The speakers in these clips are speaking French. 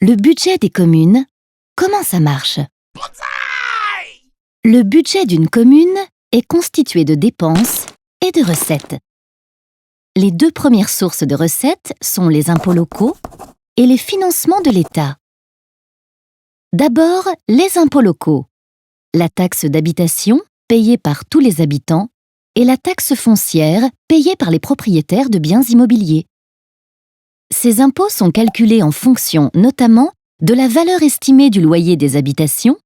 Le budget des communes, comment ça marche? Le budget d'une commune est constitué de dépenses et de recettes. Les deux premières sources de recettes sont les impôts locaux et les financements de l'État. D'abord, les impôts locaux. La taxe d'habitation, payée par tous les habitants, et la taxe foncière, payée par les propriétaires de biens immobiliers. Ces impôts sont calculés en fonction, notamment, de la valeur estimée du loyer des habitations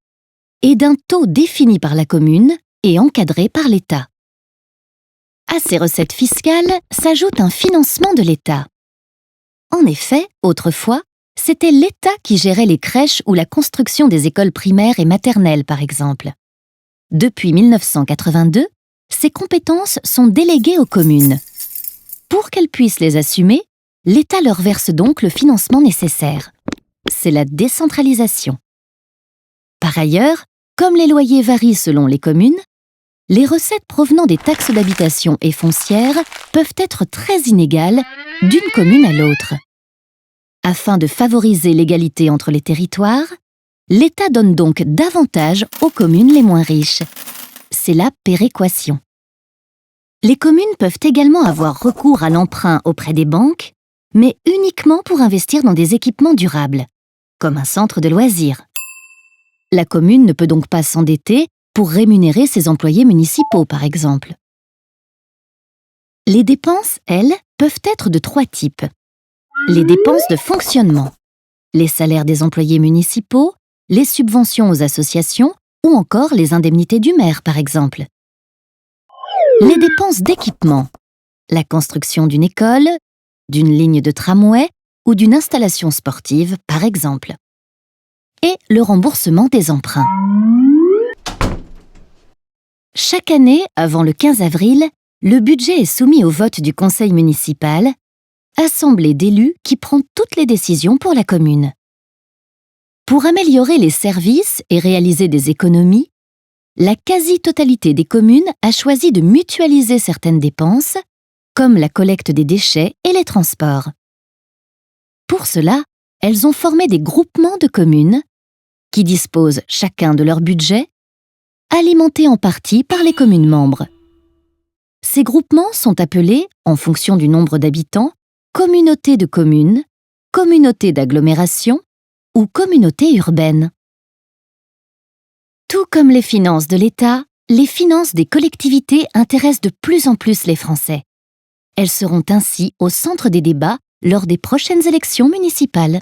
et d'un taux défini par la commune et encadré par l'État. À ces recettes fiscales s'ajoute un financement de l'État. En effet, autrefois, c'était l'État qui gérait les crèches ou la construction des écoles primaires et maternelles, par exemple. Depuis 1982, ces compétences sont déléguées aux communes. Pour qu'elles puissent les assumer, l'État leur verse donc le financement nécessaire. C'est la décentralisation. Par ailleurs, comme les loyers varient selon les communes, les recettes provenant des taxes d'habitation et foncières peuvent être très inégales d'une commune à l'autre. Afin de favoriser l'égalité entre les territoires, l'État donne donc davantage aux communes les moins riches. C'est la péréquation. Les communes peuvent également avoir recours à l'emprunt auprès des banques, mais uniquement pour investir dans des équipements durables, comme un centre de loisirs. La commune ne peut donc pas s'endetter pour rémunérer ses employés municipaux, par exemple. Les dépenses, elles, peuvent être de 3 types. Les dépenses de fonctionnement, les salaires des employés municipaux, les subventions aux associations ou encore les indemnités du maire, par exemple. Les dépenses d'équipement, la construction d'une école, d'une ligne de tramway ou d'une installation sportive, par exemple. Et le remboursement des emprunts. Chaque année, avant le 15 avril, le budget est soumis au vote du conseil municipal, assemblée d'élus qui prend toutes les décisions pour la commune. Pour améliorer les services et réaliser des économies, la quasi-totalité des communes a choisi de mutualiser certaines dépenses, comme la collecte des déchets et les transports. Pour cela, elles ont formé des groupements de communes qui disposent chacun de leur budget, alimentés en partie par les communes membres. Ces groupements sont appelés, en fonction du nombre d'habitants, communautés de communes, communautés d'agglomération ou communautés urbaines. Tout comme les finances de l'État, les finances des collectivités intéressent de plus en plus les Français. Elles seront ainsi au centre des débats lors des prochaines élections municipales.